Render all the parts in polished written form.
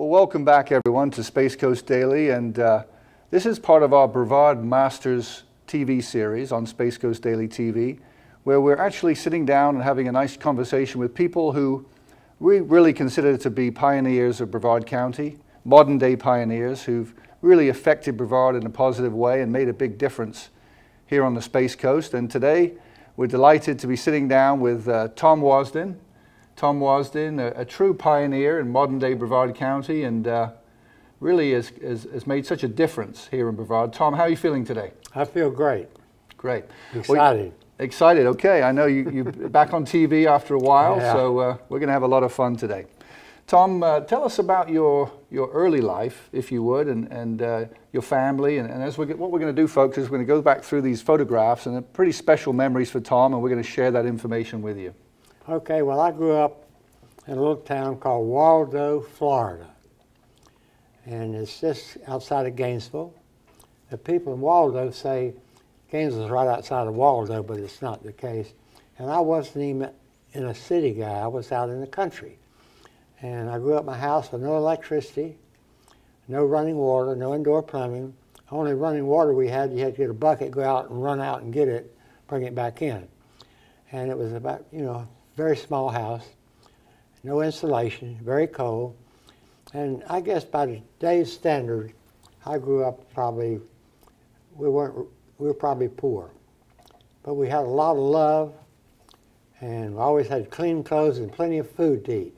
Well, welcome back everyone to Space Coast Daily, and this is part of our Brevard Masters TV series on Space Coast Daily TV, where we're actually sitting down and having a nice conversation with people who we really consider to be pioneers of Brevard County, modern day pioneers who've really affected Brevard in a positive way and made a big difference here on the Space Coast. And today we're delighted to be sitting down with Tom Wasdin. Tom Wasdin, a true pioneer in modern day Brevard County, and really has made such a difference here in Brevard. Tom, how are you feeling today? I feel great. Great. Excited. Excited, okay. I know you're back on TV after a while, yeah. So we're going to have a lot of fun today. Tom, tell us about your early life, if you would, and your family. And as what we're going to do, folks, is we're going to go back through these photographs, and they're pretty special memories for Tom, and we're going to share that information with you. Okay, well, I grew up in a little town called Waldo, Florida. And it's just outside of Gainesville. The people in Waldo say Gainesville's right outside of Waldo, but it's not the case. And I wasn't even in a city guy. I was out in the country. And I grew up in my house with no electricity, no running water, no indoor plumbing. Only running water we had, you had to get a bucket, go out and run out and get it, bring it back in. And it was about, very small house, no insulation, very cold. And I guess by today's standard, I grew up probably, we were probably poor. But we had a lot of love, and we always had clean clothes and plenty of food to eat.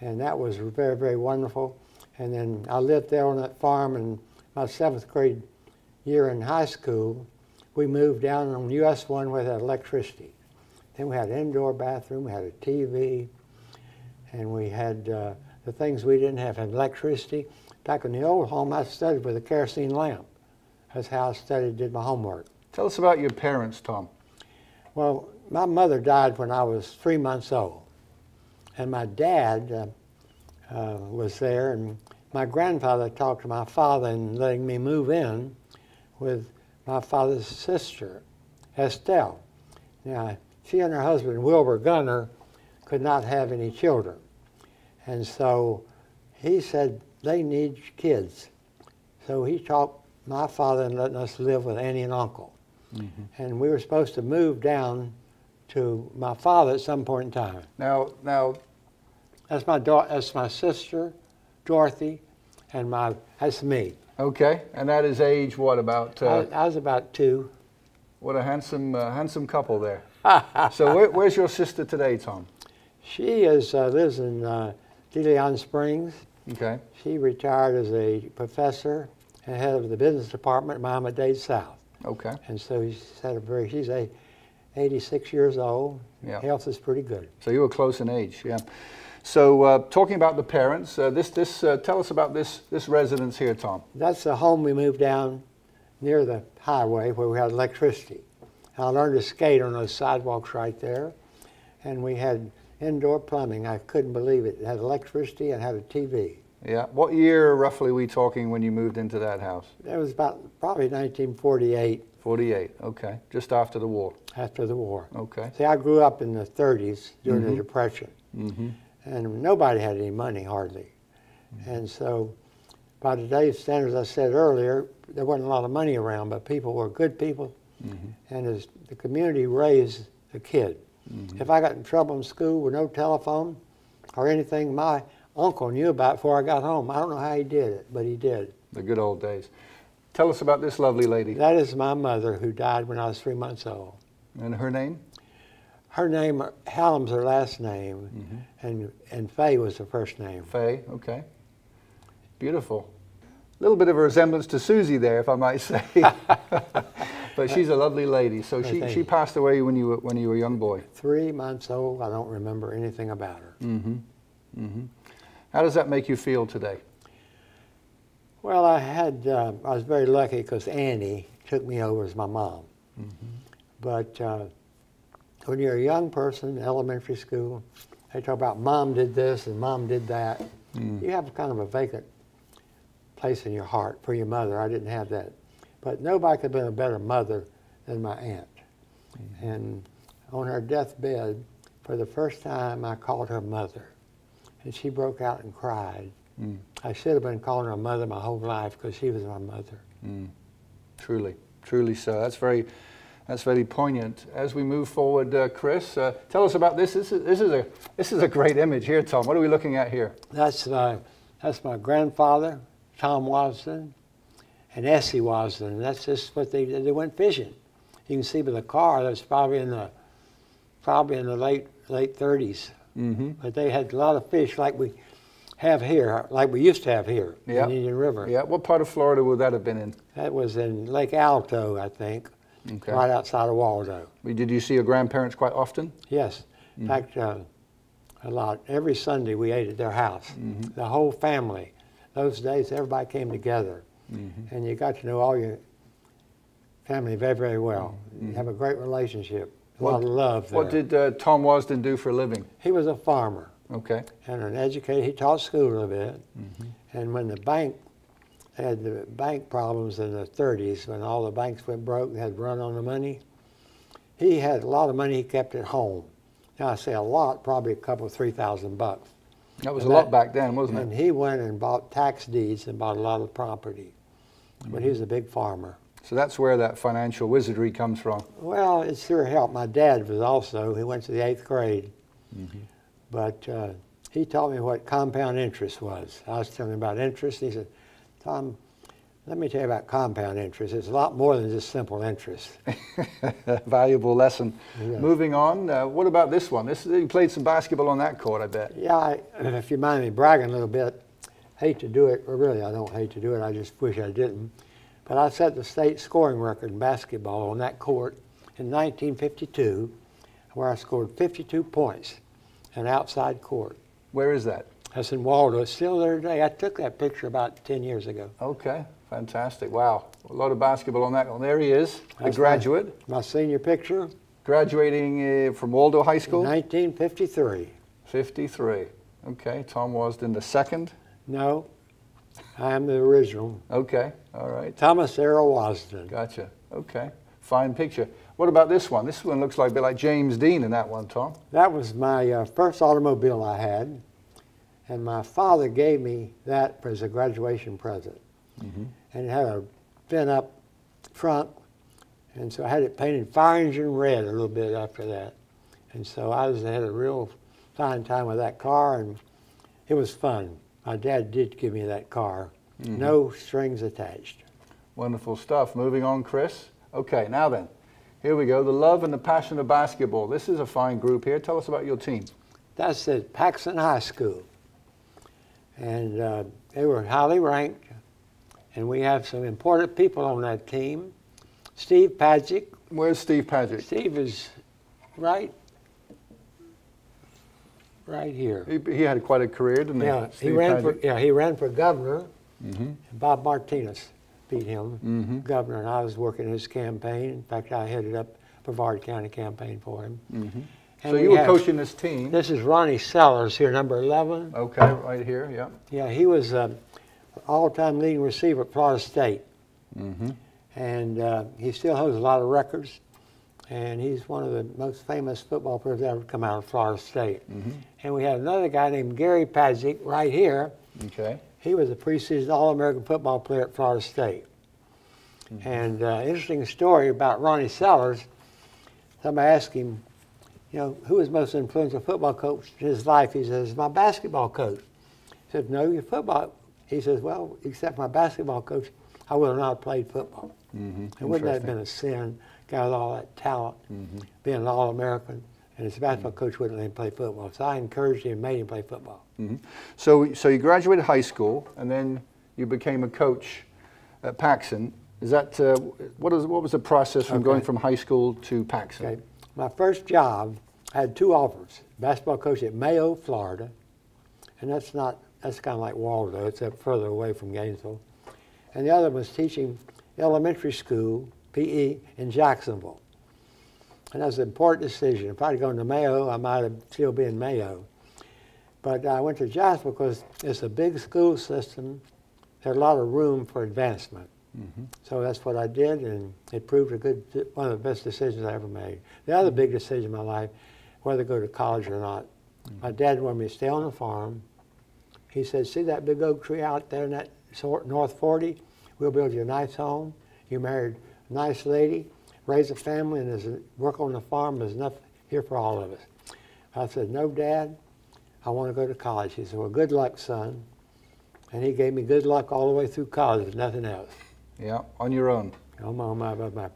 And that was very, very wonderful. And then I lived there on that farm, and my 7th grade year in high school, we moved down on US 1 where they had electricity. Then we had an indoor bathroom, we had a TV, and we had the things we didn't have, electricity. Back in the old home, I studied with a kerosene lamp. That's how I studied, did my homework. Tell us about your parents, Tom. Well, my mother died when I was 3 months old. And my dad was there, and my grandfather talked to my father and letting me move in with my father's sister, Estelle. Now, she and her husband, Wilbur Gunner, could not have any children. And so he said, they need kids. So he talked my father and letting us live with Auntie and Uncle. Mm-hmm. And we were supposed to move down to my father at some point in time. Now that's my sister, Dorothy, and that's me. Okay, and that is age what, about? I was about 2. What a handsome couple there. So where's your sister today, Tom? She lives in De Leon Springs. Okay. She retired as a professor and head of the business department at Miami-Dade South. Okay. And so she's 86 years old. Yeah. Health is pretty good. So you were close in age, yeah. So talking about the parents, tell us about this residence here, Tom. That's the home we moved down near the highway where we had electricity. And I learned to skate on those sidewalks right there. And we had indoor plumbing. I couldn't believe it. It had electricity and had a TV. Yeah. What year roughly are we talking when you moved into that house? It was probably 1948. 48, okay. Just after the war. After the war. Okay. See, I grew up in the 30s during the Depression. Mm-hmm. And nobody had any money, hardly. Mm-hmm. And so by today's standards, I said earlier, there wasn't a lot of money around, but people were good people. Mm-hmm. And as the community raised the kid. Mm-hmm. If I got in trouble in school with no telephone or anything, my uncle knew about before I got home. I don't know how he did it, but he did. The good old days. Tell us about this lovely lady. That is my mother, who died when I was 3 months old. And her name? Her name, Hallam's her last name, and Faye was the first name. Faye, okay. Beautiful. A little bit of a resemblance to Susie there, if I might say. But she's a lovely lady. So she passed away when you were a young boy. 3 months old. I don't remember anything about her. Mm-hmm. Mm-hmm. How does that make you feel today? Well, I was very lucky because Annie took me over as my mom. Mm-hmm. But when you're a young person in elementary school, they talk about mom did this and mom did that. Mm. You have kind of a vacant place in your heart for your mother. I didn't have that. But nobody could have been a better mother than my aunt. Mm-hmm. And on her deathbed, for the first time, I called her mother. And she broke out and cried. I should have been calling her mother my whole life because she was my mother. Truly, truly so. That's very poignant. As we move forward, Chris, tell us about this. This is a great image here, Tom. What are we looking at here? That's my grandfather, Tom Wasden, and Essie Wasden. That's just what they went fishing. You can see by the car that's probably in the late 30s. But they had a lot of fish like we have here, like we used to have here in Indian River. Yeah. What part of Florida would that have been in? That was in Lake Alto, I think, right outside of Waldo. Did you see your grandparents quite often? Yes. In fact, a lot. Every Sunday we ate at their house. The whole family. Those days, everybody came together. And you got to know all your family very, very well. You have a great relationship. A lot of love there. What did Tom Wasden do for a living? He was a farmer. Okay. And an educator. He taught school a little bit. And when the bank had the bank problems in the 30s, when all the banks went broke and had run on the money, he had a lot of money he kept at home. Now I say a lot, probably a couple, $3,000. That was a lot back then, wasn't it? And he went and bought tax deeds and bought a lot of property. But he was a big farmer. So that's where that financial wizardry comes from. Well, it sure helped. My dad was also, he went to the 8th grade. But he taught me what compound interest was. I was telling him about interest. He said, Tom, let me tell you about compound interest. It's a lot more than just simple interest. Valuable lesson. Yeah. Moving on, what about this one? You played some basketball on that court, I bet. Yeah, if you mind me bragging a little bit, hate to do it, or really I don't hate to do it, I just wish I didn't. But I set the state scoring record in basketball on that court in 1952, where I scored 52 points in outside court. Where is that? That's in Waldo. It's still there today. I took that picture about 10 years ago. Okay, fantastic. Wow, a lot of basketball on that one. There he is, a graduate. My senior picture. Graduating from Waldo High School? 1953. 53. Okay, Tom Wasden the second? No, I am the original. Okay, all right. Thomas Errol Wasden. Gotcha. Okay, fine picture. What about this one? This one looks like a bit like James Dean in that one, Tom. That was my first automobile I had, and my father gave me that as a graduation present. And it had a fin up front, and so I had it painted fire engine red a little bit after that. And so I had a real fine time with that car, and it was fun. My dad did give me that car. No strings attached. Wonderful stuff. Moving on, Chris. Okay, now then, here we go. The love and the passion of basketball. This is a fine group here. Tell us about your team. That's at Paxton High School. And they were highly ranked. And we have some important people on that team. Steve Padgick. Where's Steve Padgick? Steve is right here. He had quite a career, didn't he? Yeah, he ran for governor. Bob Martinez beat him, governor, and I was working his campaign. In fact, I headed up Brevard County campaign for him. So you were coaching this team. This is Ronnie Sellers here, number 11. Okay, right here, yeah. Yeah, he was all-time leading receiver at Florida State. And he still holds a lot of records. And he's one of the most famous football players that ever come out of Florida State. And we had another guy named Gary Padgick right here. Okay. He was a preseason All-American football player at Florida State. And interesting story about Ronnie Sellers. Somebody asked him, you know, who was most influential football coach in his life? He says, my basketball coach. He said, no, your football. He says, well, except my basketball coach, I would have not played football. And wouldn't that have been a sin? Guy with all that talent, being an All-American, and his basketball coach wouldn't let him play football. So I encouraged him and made him play football. So you graduated high school, and then you became a coach at Paxton. Is that what was the process from going from high school to Paxton? Okay. My first job, I had 2 offers: basketball coach at Mayo, Florida, and that's kind of like Waldo. It's up further away from Gainesville, and the other was teaching elementary school PE in Jacksonville. And that was an important decision. If I'd gone to Mayo, I might have still been Mayo. But I went to Jacksonville because it's a big school system. There's a lot of room for advancement. So that's what I did, and it proved one of the best decisions I ever made. The other big decision in my life, whether to go to college or not. My dad wanted me to stay on the farm He said, see that big oak tree out there in that North 40? We'll build you a nice home. You married a nice lady, raise a family, and there's work on the farm. There's enough here for all of us. I said, no, Dad, I want to go to college. He said, well, good luck, son. And he gave me good luck all the way through college, if nothing else. Yeah, on your own. My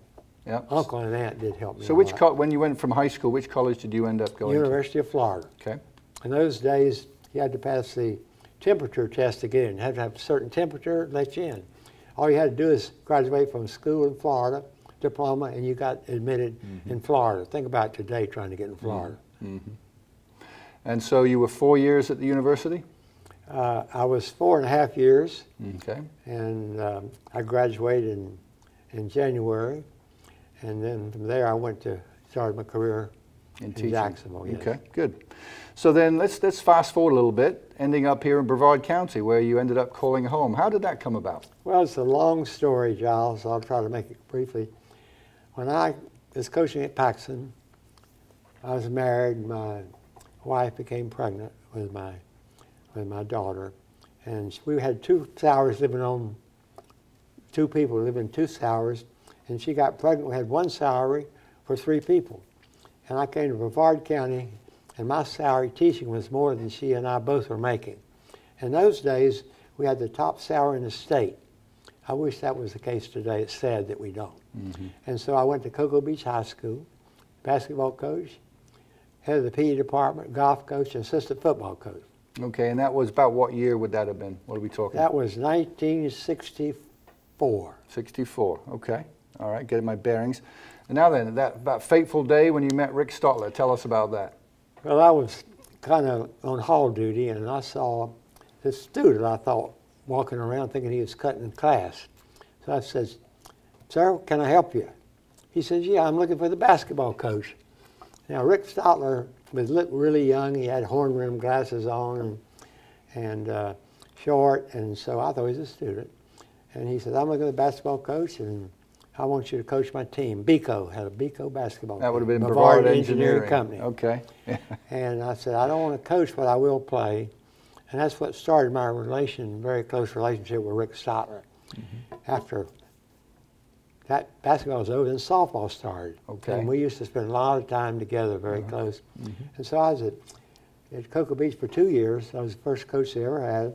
Yep. uncle and aunt did help me. So when you went from high school, which college did you end up going University of Florida. to? Okay. In those days, you had to pass the temperature test to get in. You had to have a certain temperature to let you in. All you had to do is graduate from school in Florida, diploma, and you got admitted in Florida. Think about today trying to get in Florida. And so you were 4 years at the university? I was 4.5 years, Okay. and I graduated in January, and then from there I went to start my career in teaching. Jacksonville. Yes. Okay, good. So then let's fast forward a little bit, ending up here in Brevard County, where you ended up calling home. How did that come about? Well, it's a long story, Giles, so I'll try to make it briefly. When I was coaching at Paxson, I was married. My wife became pregnant with my daughter, and we had two salaries living on, two people living in two salaries, and she got pregnant. We had one salary for 3 people, and I came to Brevard County, and my salary teaching was more than she and I both were making. In those days, we had the top salary in the state. I wish that was the case today. It's sad that we don't. And so I went to Cocoa Beach High School, basketball coach, head of the PE department, golf coach, and assistant football coach. Okay, and that was about what year would that have been? What are we talking That about? was 1964. 64, okay. All right, getting my bearings. And now then, that fateful day when you met Rick Stotler, tell us about that. Well, I was kind of on hall duty, and I saw this student, I thought, walking around thinking he was cutting class. So I said, sir, can I help you? He says, yeah, I'm looking for the basketball coach. Now, Rick Stotler looked really young. He had horn-rimmed glasses on and short, and so I thought he was a student. And he said, I'm looking for the basketball coach, and I want you to coach my team. BECO, had a BECO basketball team. That would have been Brevard Engineering Company. Okay. And I said, I don't want to coach, but I will play. And that's what started my very close relationship with Rick Stotler. After that basketball was over, then softball started. Okay. And we used to spend a lot of time together, very close. And so I was at Cocoa Beach for 2 years. I was the first coach they ever had.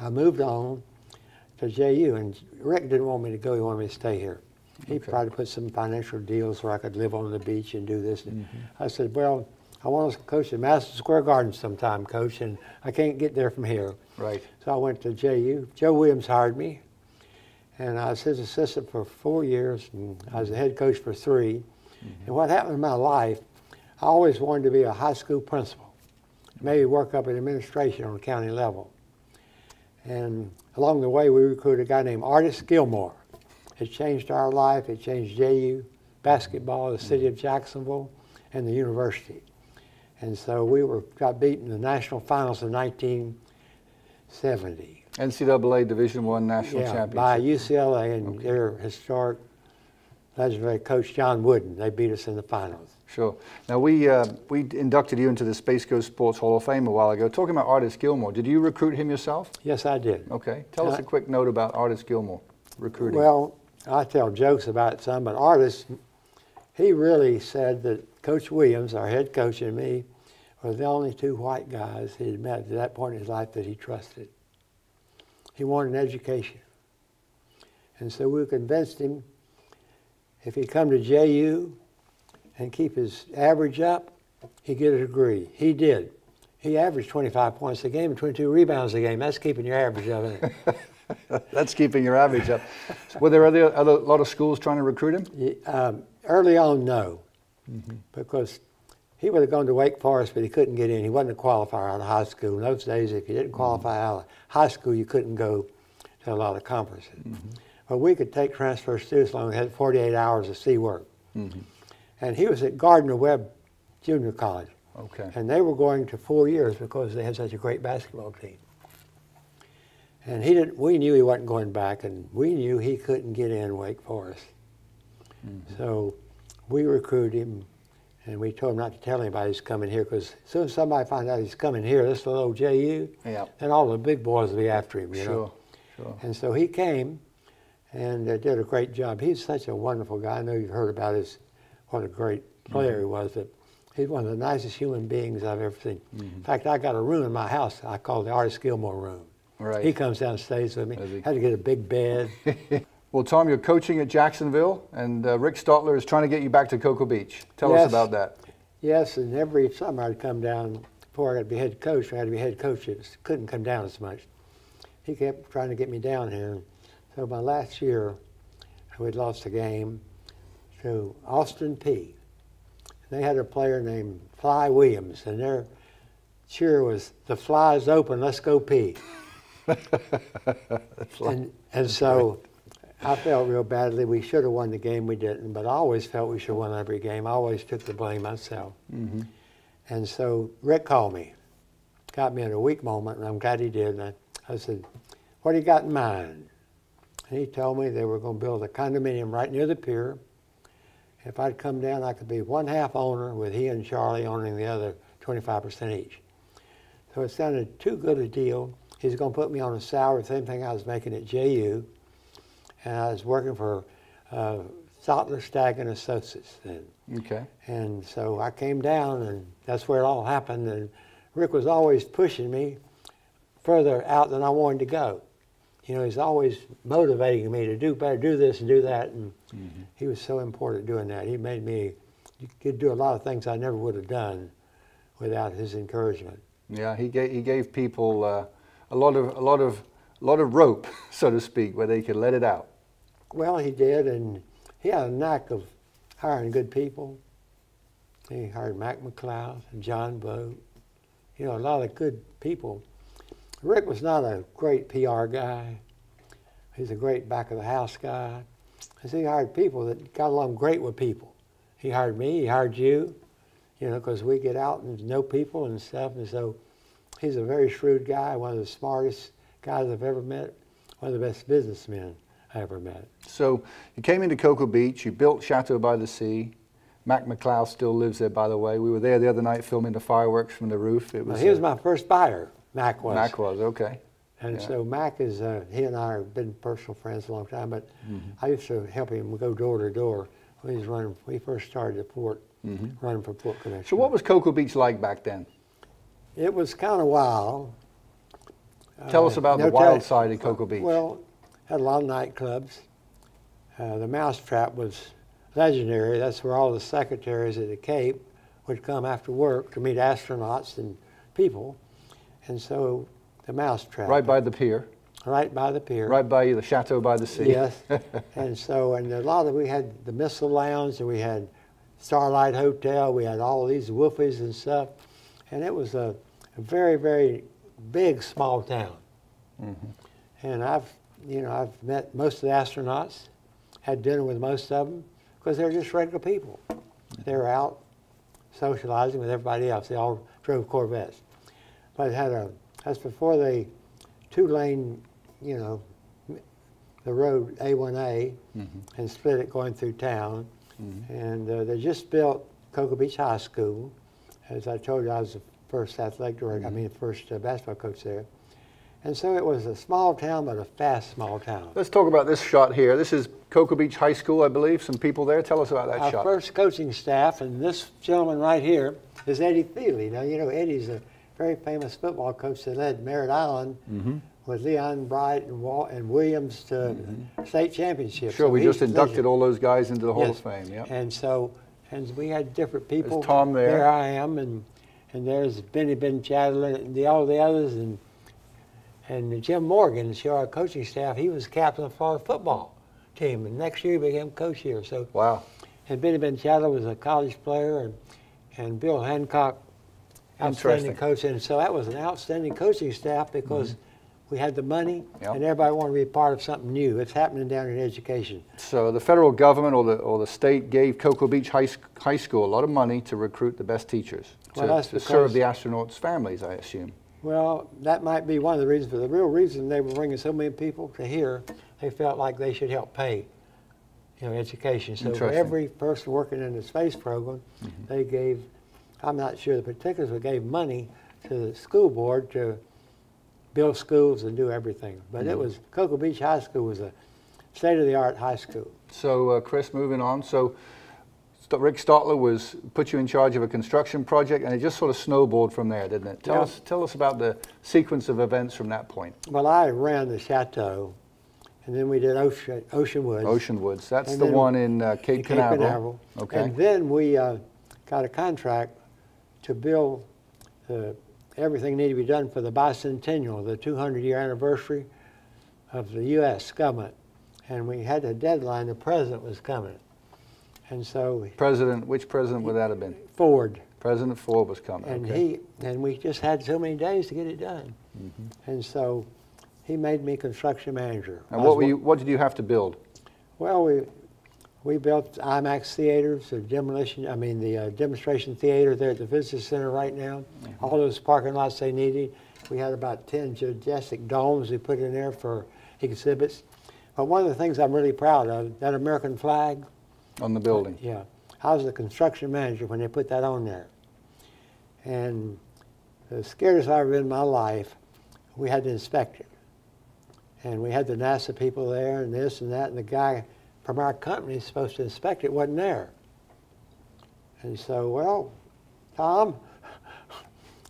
I moved on to JU, and Rick didn't want me to go. He wanted me to stay here. He tried to put some financial deals where I could live on the beach and do this. I said, well, I want to coach at Madison Square Garden sometime, Coach, and I can't get there from here. Right. So I went to JU. Joe Williams hired me, and I was his assistant for 4 years, and I was the head coach for 3. And what happened in my life, I always wanted to be a high school principal, maybe work up in administration on the county level. And along the way, we recruited a guy named Artis Gilmore. It changed our life. It changed JU, basketball, the city of Jacksonville, and the university. And so we got beaten in the national finals in 1970. NCAA Division I National Championship. By UCLA and their historic legendary coach, John Wooden. They beat us in the finals. Sure. Now, we inducted you into the Space Coast Sports Hall of Fame a while ago. Talking about Artis Gilmore, did you recruit him yourself? Yes, I did. Okay. Tell us a quick note about Artis Gilmore recruiting. Well, I tell jokes about it some, but Artis, he really said that Coach Williams, our head coach, and me were the only 2 white guys he had met at that point in his life that he trusted. He wanted an education. And so we convinced him if he'd come to JU and keep his average up, he'd get a degree. He did. He averaged 25 points a game and 22 rebounds a game. That's keeping your average up, isn't it? That's keeping your average up. Were there a lot of schools trying to recruit him? Early on, no. Because he would have gone to Wake Forest, but he couldn't get in. He wasn't a qualifier out of high school. In those days, if you didn't qualify out of high school, you couldn't go to a lot of conferences. But we could take transfer students along. We had 48 hours of sea work. And he was at Gardner-Webb Junior College. Okay. And they were going to 4 years because they had such a great basketball team. And we knew he wasn't going back, and we knew he couldn't get in Wake Forest. So we recruited him, And we told him not to tell anybody he's coming here, because as soon as somebody finds out he's coming here, this little old JU, then all the big boys will be after him, you know. Sure. And so he came and did a great job. He's such a wonderful guy. I know you've heard about what a great player he was. But he's one of the nicest human beings I've ever seen. In fact, I got a room in my house I call the Artist Gilmore room. Right. He comes down and stays with me. Had to get a big bed. Well, Tom, you're coaching at Jacksonville, and Rick Stotler is trying to get you back to Cocoa Beach. Tell us about that. Yes, and every summer I'd come down. Before I got to be head coach, I had to be head coach. It couldn't come down as much. He kept trying to get me down here. So my last year, we'd lost a game to Austin P. They had a player named Fly Williams, and their cheer was, "The fly's open, let's go P." and so I felt real badly. We should have won the game, we didn't, but I always felt we should have won every game. I always took the blame myself. And so Rick called me, got me in a weak moment, and I'm glad he did. And I said, "What do you got in mind?" And he told me they were going to build a condominium right near the pier. If I'd come down, I could be 1/2 owner, with he and Charlie owning the other 25% each. So it sounded too good a deal. He's going to put me on a salary, the same thing I was making at JU. And I was working for Stotler, Stagg and Associates then. Okay. And so I came down, and that's where it all happened. And Rick was always pushing me further out than I wanted to go. You know, he's always motivating me to do better, do this and do that. And he was so important at doing that. He made me, you could do a lot of things I never would have done without his encouragement. Yeah, he gave people a lot of rope, so to speak, where they could let it out. Well, he did, and he had a knack of hiring good people. He hired Mac McLeod and John Boat, you know, a lot of good people. Rick was not a great PR guy. He's a great back-of-the-house guy. Because he hired people that got along great with people. He hired me, he hired you, you know, because we get out and know people and stuff. And so he's a very shrewd guy, one of the smartest guys I've ever met, one of the best businessmen I ever met. So you came into Cocoa Beach, you built Chateau by the Sea. Mac McLeod still lives there, by the way. We were there the other night filming the fireworks from the roof. It was, he was my first buyer, Mac was. Mac was, okay. And so Mac is, he and I have been personal friends a long time, but I used to help him go door to door when he was running, when he first started at Port, running for Port Connection. So what was Cocoa Beach like back then? It was kind of wild. Tell us about the wild side of Cocoa Beach. Well, had a lot of nightclubs. The Mousetrap was legendary. That's where all the secretaries at the Cape would come after work to meet astronauts and people. And so the Mousetrap. Right by the pier. Right by the pier. Right by the Chateau by the Sea. Yes. And so, and a lot of, we had the Missile Lounge, and we had Starlight Hotel, we had all these woofies and stuff. And it was a very, very big, small town. And I've met most of the astronauts, had dinner with most of them, because they're just regular people. They were out socializing with everybody else. They all drove Corvettes. But it had that's before the two-lane, you know, the road A1A, and split it going through town. And they just built Cocoa Beach High School. As I told you, I was the first athletic director, I mean, the first basketball coach there. And so it was a small town, but a fast small town. Let's talk about this shot here. This is Cocoa Beach High School, I believe. Some people there. Tell us about that shot. Our first coaching staff, and this gentleman right here is Eddie Thiele. Now, you know, Eddie's a very famous football coach that led Merritt Island with Leon Bright and Williams to state championships. Sure, so we just inducted all those guys into the Hall of Fame. Yeah. And so, and we had different people. There's Tom there. There I am, and there's Benny Ben Chatterley and all the others, and Jim Morgan, our coaching staff, he was captain of the football team, and next year he became coach here. So wow. And Benny Ben Chatterley was a college player, and Bill Hancock, outstanding coach. And so that was an outstanding coaching staff because we had the money, and everybody wanted to be a part of something new. It's happening down in education. So the federal government or the state gave Cocoa Beach High School a lot of money to recruit the best teachers to serve the astronauts' families, I assume. Well, that might be one of the reasons, but the real reason they were bringing so many people to here, they felt like they should help pay, education. So for every person working in the space program, they gave, I'm not sure the particulars, but gave money to the school board to build schools and do everything. But it was, Cocoa Beach High School was a state-of-the-art high school. So Chris, moving on. So Rick Stotler put you in charge of a construction project, and it just sort of snowballed from there, didn't it? Tell us about the sequence of events from that point. Well, I ran the chateau, and then we did Ocean Woods. Ocean Woods, that's the one in Cape Canaveral. Okay. And then we got a contract to build everything needed to be done for the bicentennial, the 200-year anniversary of the U.S. government. And we had a deadline, the president was coming. And so which president would that have been? Ford. President Ford was coming. And and we just had so many days to get it done. And so he made me construction manager. And what did you have to build? Well, we built IMAX theaters, the demonstration theater there at the Visitor Center right now. All those parking lots they needed. We had about 10 geodesic domes we put in there for exhibits. But one of the things I'm really proud of, that American flag. On the building? Yeah. I was the construction manager when they put that on there. And the scariest I've ever been in my life, we had to inspect it. And we had the NASA people there and this and that, and the guy from our company supposed to inspect it wasn't there. And so, well, Tom,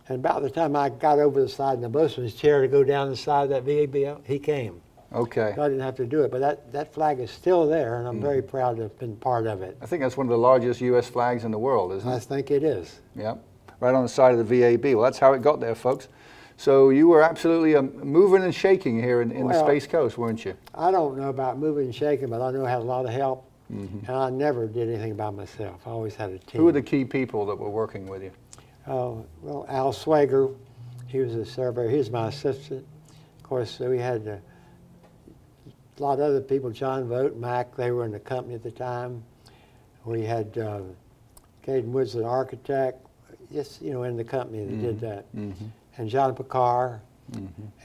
and about the time I got over the side in the bosun's chair to go down the side of that VABL, he came. Okay. So I didn't have to do it, but that flag is still there, and I'm very proud to have been part of it. I think that's one of the largest U.S. flags in the world, isn't it? I think it is. Yeah, right on the side of the VAB. Well, that's how it got there, folks. So you were absolutely moving and shaking here in the Space Coast, weren't you? I don't know about moving and shaking, but I know I had a lot of help, and I never did anything by myself. I always had a team. Who were the key people that were working with you? Well, Al Swager, he was a surveyor. He was my assistant. Of course, we had a lot of other people, John Vogt, Mac, they were in the company at the time. We had Caden Woods, an architect, just, in the company that did that. And John Picard.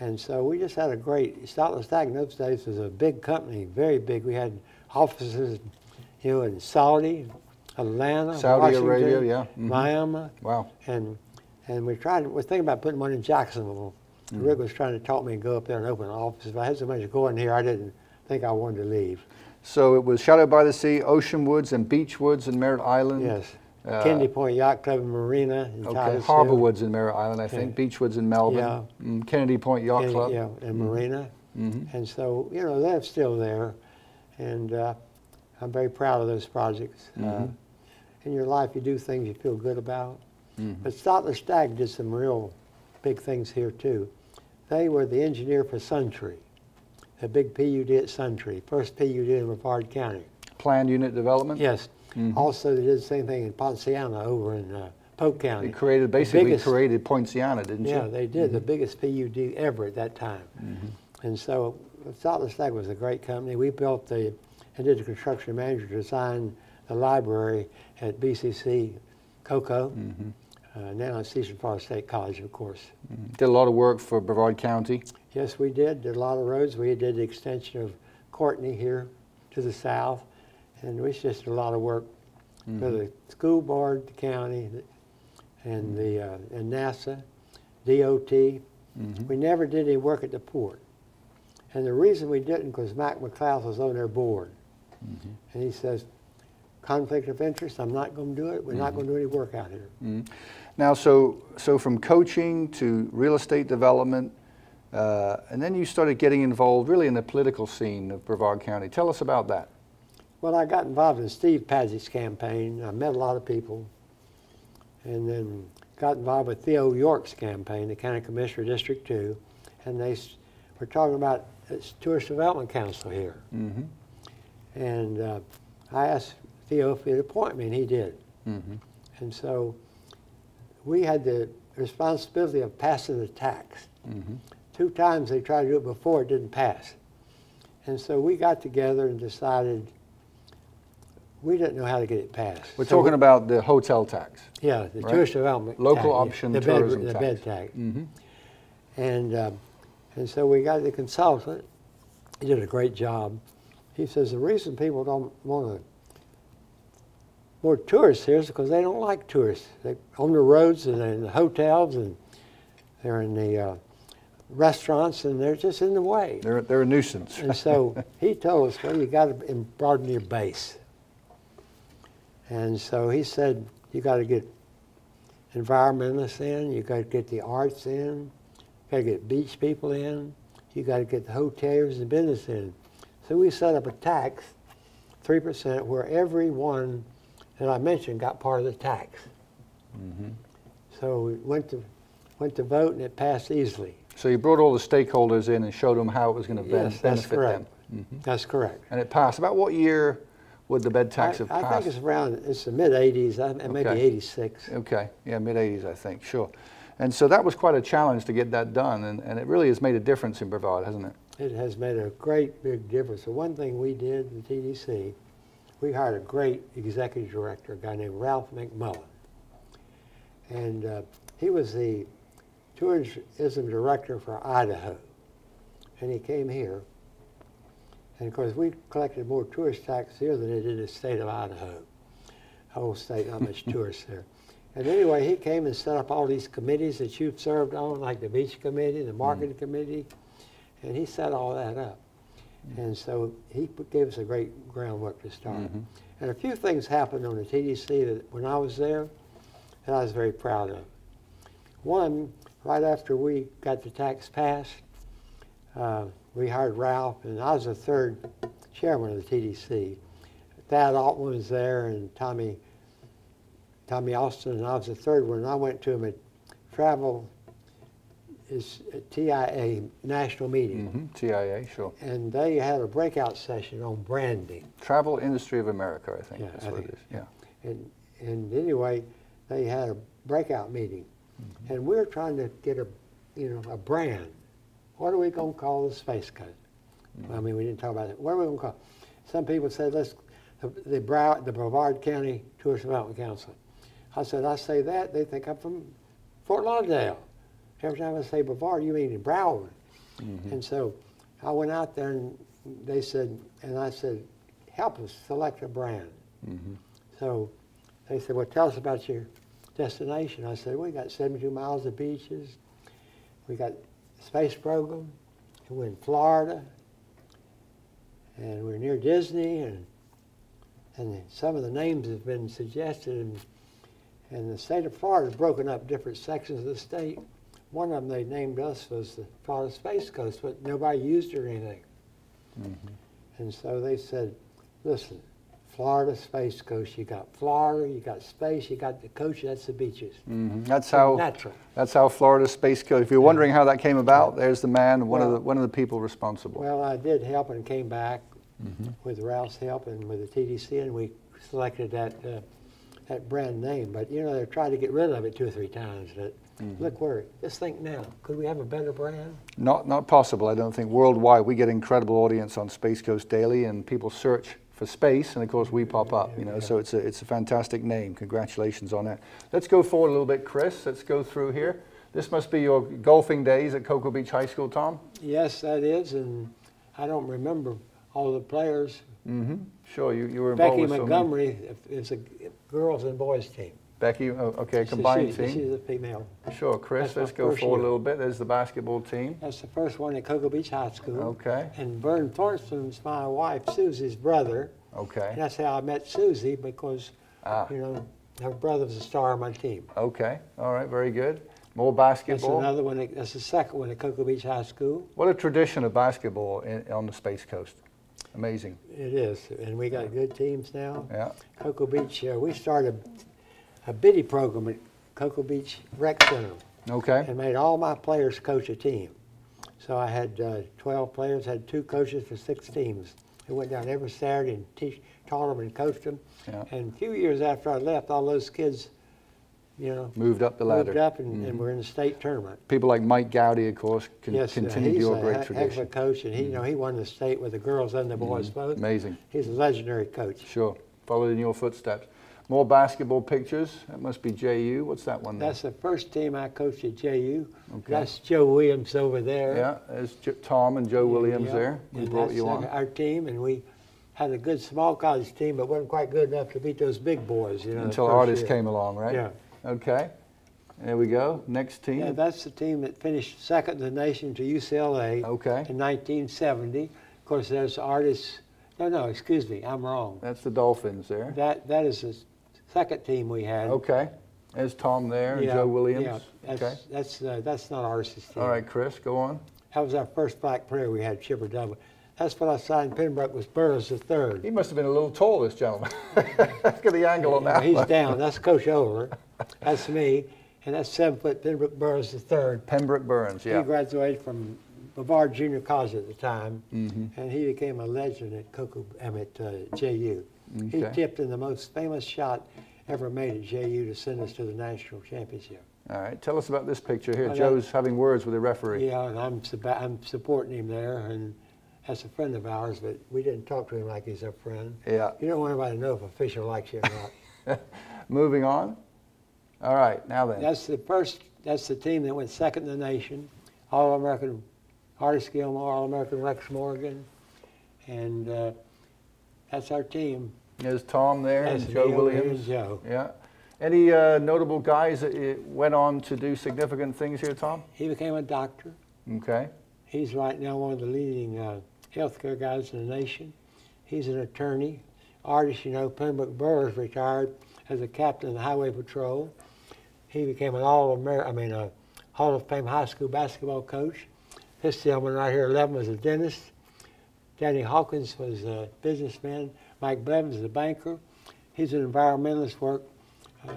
And so we just had a great, Stotler Stag in those days was a big company, very big. We had offices, in Saudi, Atlanta, Saudi Washington, Arabia, Miami. Wow. And we're thinking about putting one in Jacksonville. Rick was trying to talk me to go up there and open an office. If I had so much going here, I didn't think I wanted to leave. So it was Shadow by the Sea, Ocean Woods, and Beach Woods in Merritt Island. Yes. Kennedy Point Yacht Club and Marina in Titusville. Harbor Woods in Merritt Island, I think. Beach Woods in Melbourne. Yeah. Kennedy Point Yacht Club. Yeah, and Marina. And so, they're still there. And I'm very proud of those projects. In your life, you do things you feel good about. But Stotler Stag did some real big things here, too. They were the engineer for Suntree, the big PUD at Suntree, first PUD in Brevard County. Planned unit development? Yes. Also, they did the same thing in Ponciana over in Polk County. They basically created Ponciana, didn't you? Yeah, they did, the biggest PUD ever at that time. And so Stotler Stag was a great company. We built and did the construction manager design the library at BCC Cocoa. Now it's Eastern Florida State College, of course. Did a lot of work for Brevard County? Yes, we did. Did a lot of roads. We did the extension of Courtney here to the south. And we just did a lot of work for the school board, the county, and and NASA, DOT. We never did any work at the port. And the reason we didn't, because Mac McLeod was on their board. And he says, conflict of interest, I'm not going to do it. We're not going to do any work out here. Now, so from coaching to real estate development, and then you started getting involved really in the political scene of Brevard County. Tell us about that. Well, I got involved in Steve Padgett's campaign. I met a lot of people. And then got involved with Theo York's campaign, the County Commissioner, District 2. And they were talking about Tourist Development Council here. And I asked Theo if he'd appoint me, and he did. And so we had the responsibility of passing the tax. 2 times they tried to do it before, it didn't pass. And so we got together and decided we didn't know how to get it passed. We're talking about the hotel tax. Yeah, the tourist development local tax, option the tourism bed, tax. The bed tax. And so we got the consultant. He did a great job. he says the reason people don't want more tourists here is because they don't like tourists. They're on the roads and in the hotels and they're in the restaurants and they're just in the way. They're a nuisance. And so he told us, well, you got to broaden your base. And so he said, you got to get environmentalists in, you got to get the arts in, you got to get beach people in, you got to get the hoteliers and business in. So we set up a tax, 3%, where everyone that I mentioned got part of the tax. Mm-hmm. So we went to vote and it passed easily. So you brought all the stakeholders in and showed them how it was going to benefit that's correct. them. Mm-hmm. That's correct. And it passed. About what year would the bed tax have passed? I think it's around, it's the mid-'80s, maybe 86. Okay, yeah, mid-'80s, I think, sure. And so that was quite a challenge to get that done, and it really has made a difference in Brevard, hasn't it? It has made a great big difference. The one thing we did at the TDC, we hired a great executive director, a guy named Ralph McMullen. And he was the tourism director for Idaho. And he came here. And of course, we collected more tourist tax here than they did in the state of Idaho. Whole state, not much tourists there. And anyway, he came and set up all these committees that you've served on, like the beach committee, the marketing committee, and he set all that up. And so he gave us a great groundwork to start. And a few things happened on the TDC that when I was there that I was very proud of. One, right after we got the tax passed, we hired Ralph, and I was the third chairman of the TDC. Thad Altman was there, and Tommy Austin, and I was the third one. And I went to him at Travel is a TIA national meeting. TIA, sure. And they had a breakout session on branding. Travel Industry of America, I think. Yeah, that's what it is. Yeah. And anyway, they had a breakout meeting, and we were trying to get a brand. What are we going to call the Space Coast? I mean, we didn't talk about it. What are we going to call it? Some people said, the Brevard County Tourist Development Council. I said, I say that, they think I'm from Fort Lauderdale. Every time I say Brevard, you mean Broward. And so I went out there and they said, and I said, help us select a brand. So they said, well, tell us about your destination. I said, we got 72 miles of beaches. We got a space program. And we're in Florida. And we're near Disney. And some of the names have been suggested. And the state of Florida has broken up different sections of the state. One of them they named us was the Florida Space Coast, but nobody used it or anything. And so they said, listen, Florida Space Coast, you got Florida, you got space, you got the coast, that's the beaches. That's how natural. That's how Florida Space Coast. If you're wondering how that came about, there's the man, one of the people responsible. Well, I did help and came back with Ralph's help and with the TDC, and we selected that brand name. But you know, they've tried to get rid of it 2 or 3 times. But look where. Just think now. Could we have a better brand? Not possible. I don't think worldwide. We get incredible audience on Space Coast Daily, and people search for space, and of course we pop up. You know, so it's a fantastic name. Congratulations on that. Let's go forward a little bit, Chris. Let's go through here. This must be your golfing days at Cocoa Beach High School, Tom. Yes, that is, and I don't remember all the players. Sure, you were involved Becky with Montgomery is a girls and boys team. Becky, okay, combined team. She's a female. Sure, Chris, let's go forward a little bit. There's the basketball team. That's the first one at Cocoa Beach High School. Okay. And Vern Thornton's my wife, Susie's brother. Okay. And that's how I met Susie, because, you know, her brother was a star on my team. Okay, all right, very good. More basketball. That's another one, that's the second one at Cocoa Beach High School. What a tradition of basketball on the Space Coast. Amazing. It is, and we got good teams now. Yeah. Cocoa Beach, we started a biddy program at Cocoa Beach Rec Center. Okay. And made all my players coach a team. So I had 12 players, had 2 coaches for 6 teams. We went down every Saturday and taught them and coached them. Yeah. And a few years after I left, all those kids, you know, moved up the ladder. Moved up and were in the state tournament. People like Mike Gowdy, of course, continued your great he's a tradition. heck of a coach, and he, you know, he won the state with the girls and the boys both. Amazing. He's a legendary coach. Sure. Followed in your footsteps. More basketball pictures. That must be JU. What's that one there? That's the first team I coached at JU. Okay. That's Joe Williams over there. Yeah, there's Tom and Joe Williams there. We brought you on. Our team, and we had a good small college team, but wasn't quite good enough to beat those big boys. You know, until Artists came along, right? Yeah. Okay. There we go. Next team. Yeah, that's the team that finished second in the nation to UCLA in 1970. Of course, there's Artists. No, excuse me, I'm wrong. That's the Dolphins there. That is the second team we had. Okay. There's Tom there and Joe Williams. Yeah, that's not Artists' team. All right, Chris, go on. That was our first black player we had, Chipper Dublin. That's what I signed Pembroke was Burroughs III. He must have been a little tall, this gentleman. Look at the angle on that. He's down. That's Coach Over. That's me. And that's 7-foot Pembroke Burroughs III. Pembroke Burns, yeah. He graduated from Brevard Junior College at the time, and he became a legend at JU. Okay. He tipped in the most famous shot ever made at JU to send us to the national championship. All right, tell us about this picture here. Well, Joe's having words with the referee. Yeah, and I'm supporting him there, and that's a friend of ours, but we didn't talk to him like he's our friend. Yeah. You don't want anybody to know if an official likes you or not. Moving on. All right, now then. That's the team that went second in the nation. All-American Artis Gilmore, All-American Rex Morgan, and that's our team. There's Tom there That's and Joe me, Williams. and Joe. Yeah. Any notable guys that went on to do significant things here, Tom? He became a doctor. Okay. He's right now one of the leading healthcare guys in the nation. He's an attorney. Artist, you know, Pembroke Burroughs retired as a captain of the Highway Patrol. He became an Hall of Fame high school basketball coach. This gentleman right here, 11, was a dentist. Danny Hawkins was a businessman. Mike Blevins is a banker. He's an environmentalist work.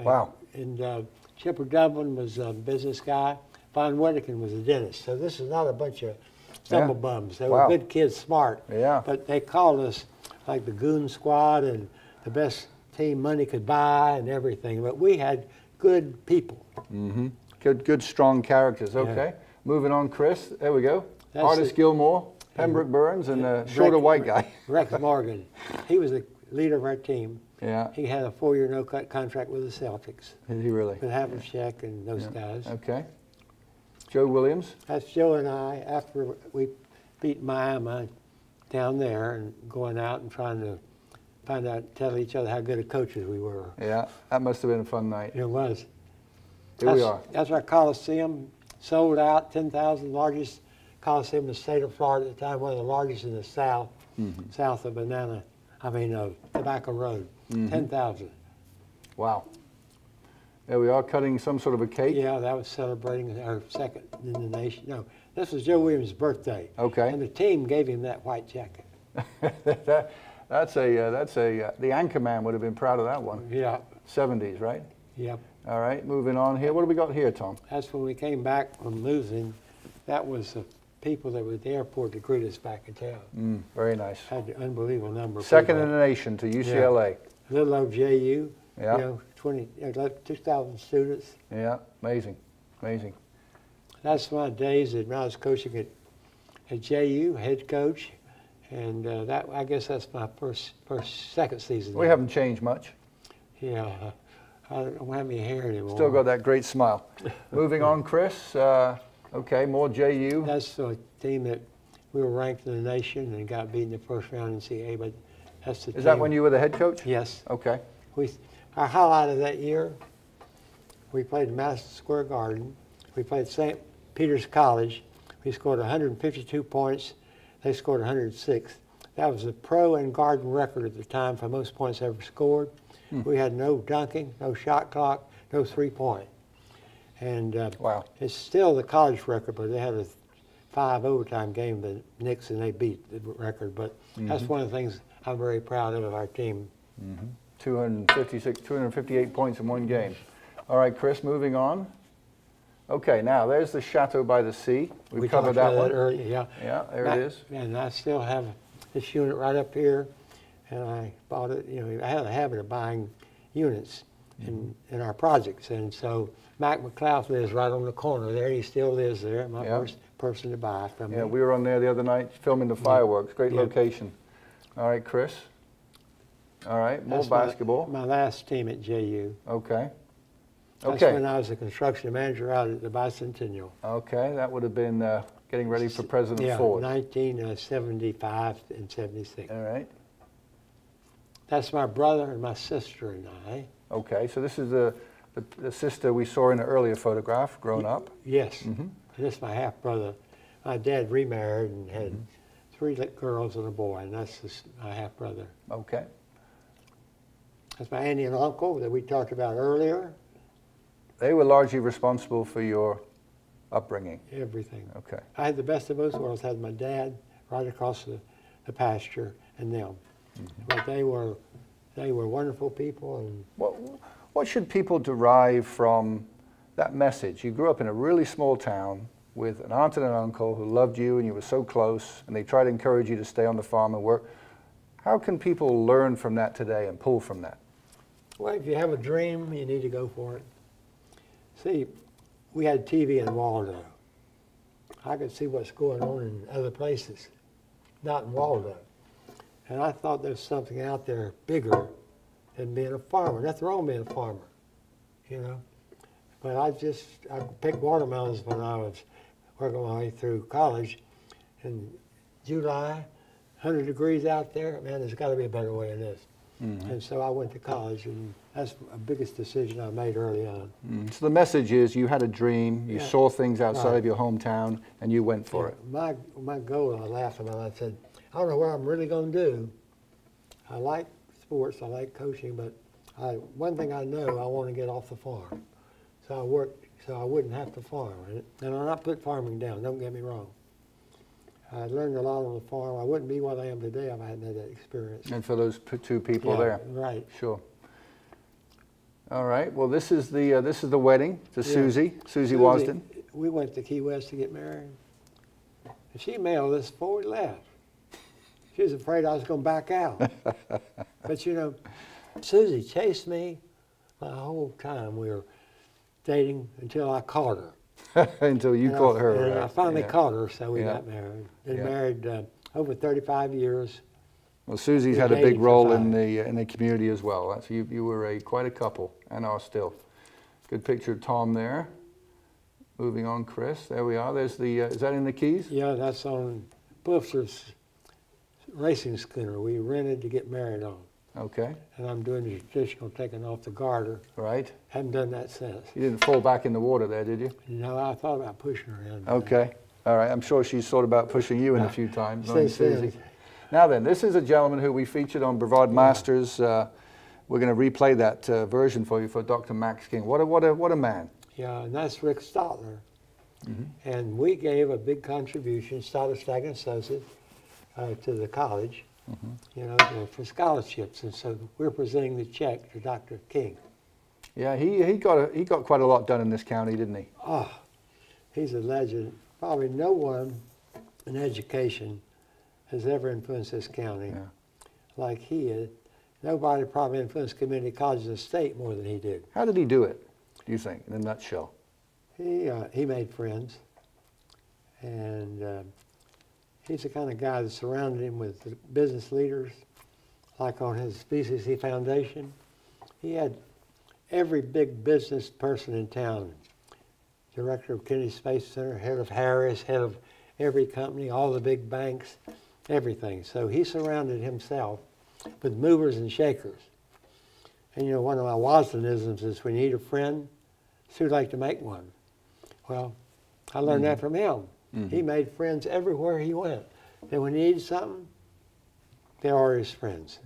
Wow. And Chipper Dublin was a business guy. Von Whittakin was a dentist. So this is not a bunch of stumble bums. They were good kids, smart. Yeah. But they called us like the Goon Squad and the best team money could buy and everything. But we had good people. Mm-hmm. Good, strong characters. Okay. Yeah. Moving on, Chris. There we go. That's Artis Gilmore, Pembroke Burns, and a shorter white guy. Rex Morgan. He was the leader of our team. Yeah. He had a 4-year no-cut contract with the Celtics. Is he really? With Havlicek and those guys. Okay. Joe Williams. That's Joe and I, after we beat Miami down there and going out and trying to tell each other how good of coaches we were. Yeah, that must have been a fun night. It was. Here we are. That's our Coliseum, sold out, 10,000, largest Coliseum in the state of Florida at the time, one of the largest in the South, south of Tobacco Road, 10,000. Wow. There we are, cutting some sort of a cake. Yeah, that was celebrating our second in the nation. No, this was Joe Williams' birthday. Okay. And the team gave him that white jacket. the Anchorman would have been proud of that one. Yeah. 70s, right? Yep. All right, moving on here. What do we got here, Tom? That's when we came back from losing. That was the people that were at the airport to greet us back in town. Very nice. Had an unbelievable number of Second people. in the nation to UCLA. Yeah. Little old JU. Yeah. You know, 2,000 students. Yeah, amazing, amazing. That's my days when I was coaching at JU, head coach, and I guess that's my second season. We haven't changed much. Yeah, I don't have any hair anymore. Still got that great smile. Moving on, Chris. Okay, more JU. That's the team that we were ranked in the nation and got beat in the first round in CA, but that's the team. Is that when you were the head coach? Yes. Okay. Our highlight of that year, we played Madison Square Garden. We played St. Peter's College. We scored 152 points. They scored 106. That was the pro and garden record at the time for most points ever scored. We had no dunking, no shot clock, no three-point. And wow. It's still the college record, but they had a 5 overtime game, the Knicks, and they beat the record. But that's one of the things I'm very proud of our team. 258 points in one game. All right, Chris, moving on. Okay, now there's the Chateau by the Sea. We covered that one. Earlier, yeah. Yeah, there it is. And I still have this unit right up here, and I bought it. You know, I had a habit of buying units in our projects, and so Mac McLeod lives right on the corner there. He still lives there. My first person to buy from me. Yeah, we were on there the other night filming the fireworks. Great location. All right, Chris. All right, more basketball. My last team at JU. Okay. That's when I was a construction manager out at the Bicentennial. Okay, that would have been getting ready for President Ford. 1975 and 76. All right. That's my brother and my sister and I. Okay, so this is the sister we saw in an earlier photograph, grown up. Yes. And this is my half-brother. My dad remarried and had 3 girls and a boy, and that's my half-brother. Okay. That's my auntie and uncle that we talked about earlier. They were largely responsible for your upbringing. Everything. Okay. I had the best of both worlds. I had my dad right across the pasture and them. But they were wonderful people. And What should people derive from that message? You grew up in a really small town with an aunt and an uncle who loved you and you were so close, and they tried to encourage you to stay on the farm and work. How can people learn from that today and pull from that? Well, if you have a dream, you need to go for it. See, we had TV in Waldo. I could see what's going on in other places, not in Waldo. And I thought there was something out there bigger than being a farmer. Nothing wrong with being a farmer, you know. But I picked watermelons when I was working my way through college. In July, 100 degrees out there, man, there's got to be a better way than this. And so I went to college, and that's the biggest decision I made early on. So the message is you had a dream, you saw things outside of your hometown, and you went for it. My goal, I laughed about it, I said, I don't know what I'm really going to do. I like sports, I like coaching, but one thing I know, I want to get off the farm. So I worked so I wouldn't have to farm. And I'm not putting farming down, don't get me wrong. I learned a lot on the farm. I wouldn't be what I am today if I hadn't had that experience. And for those 2 people there. Right. Sure. All right. Well, this is the wedding to Susie Wasden. We went to Key West to get married. And she mailed us before we left. She was afraid I was going to back out. But you know, Susie chased me the whole time we were dating until I caught her. Until you caught her. And right? I finally caught her, so we got married. Been married over 35 years. Well, Susie's had a big role in the community as well. So you were quite a couple, and are still. Good picture of Tom there. Moving on, Chris. There we are. There's the. Is that in the Keys? Yeah, that's on Booster's racing schooner we rented to get married on. Okay. And I'm doing the traditional taking off the garter. Right. Haven't done that since. You didn't fall back in the water there, did you? No, I thought about pushing her in. Okay. All right. I'm sure she's thought about pushing you in a few times. Susie. Now then, this is a gentleman who we featured on Brevard Masters. We're going to replay that version for you for Dr. Max King. What a man. Yeah, and that's Rick Stotler. And we gave a big contribution, Stotler, Stagg & Associates, to the college. You know, for scholarships, and so we're presenting the check to Dr. King. Yeah, he got quite a lot done in this county, didn't he? Oh, he's a legend. Probably no one in education has ever influenced this county like he is. Nobody probably influenced community colleges in the state more than he did. How did he do it, do you think, in a nutshell? He made friends, and he's the kind of guy that surrounded him with business leaders, like on his BCC Foundation. He had every big business person in town, director of Kennedy Space Center, head of Harris, head of every company, all the big banks, everything. So he surrounded himself with movers and shakers. And you know, one of my Wasdenisms is when you need a friend, it's too late to make one. Well, I learned that from him. He made friends everywhere he went. And when he needed something, they are his friends.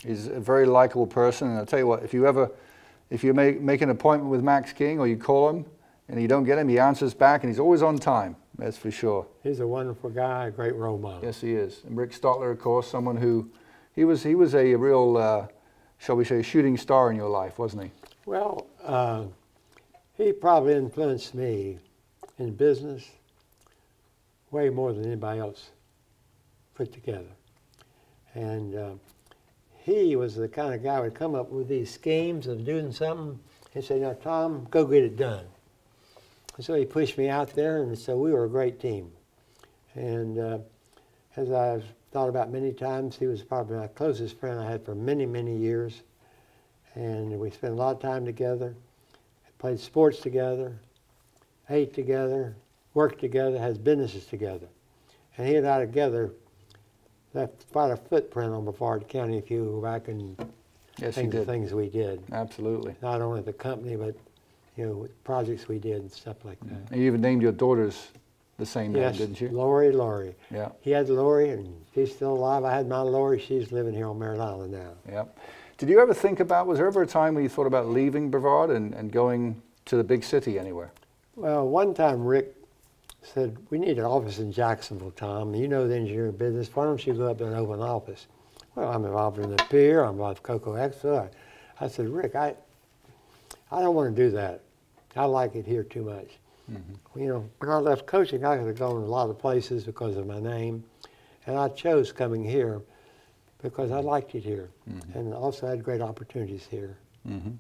He's a very likable person. And I'll tell you what, if you make an appointment with Max King or you call him and you don't get him, he answers back and he's always on time. That's for sure. He's a wonderful guy, a great role model. Yes, he is. And Rick Stotler, of course, someone who, he was a real, shall we say, shooting star in your life, wasn't he? Well, he probably influenced me in business way more than anybody else put together. And he was the kind of guy who would come up with these schemes of doing something and say, now, Tom, go get it done. And so he pushed me out there, and so we were a great team. And as I've thought about many times, he was probably my closest friend I had for many, many years. And we spent a lot of time together, played sports together, ate together, worked together, had businesses together. And he and I together, left quite a footprint on Brevard County if you go back and Yes, think you of did. things we did. Absolutely. Not only the company, but projects we did and stuff like that. And you even named your daughters the same name, Yes, didn't you? Lori. Yeah. He had Lori, and she's still alive. I had my Lori. She's living here on Merritt Island now. Yeah. Did you ever think about, was there ever a time when you thought about leaving Brevard and going to the big city anywhere? Well, one time Rick said, we need an office in Jacksonville, Tom. You know the engineering business. Why don't you go up there and open an office? Well, I'm involved in the pier. I'm involved with Cocoa Expo. I said, Rick, I don't want to do that. I like it here too much. Mm-hmm. When I left coaching, I could have gone to a lot of places because of my name. And I chose coming here because I liked it here. Mm-hmm. And also had great opportunities here. Mm-hmm.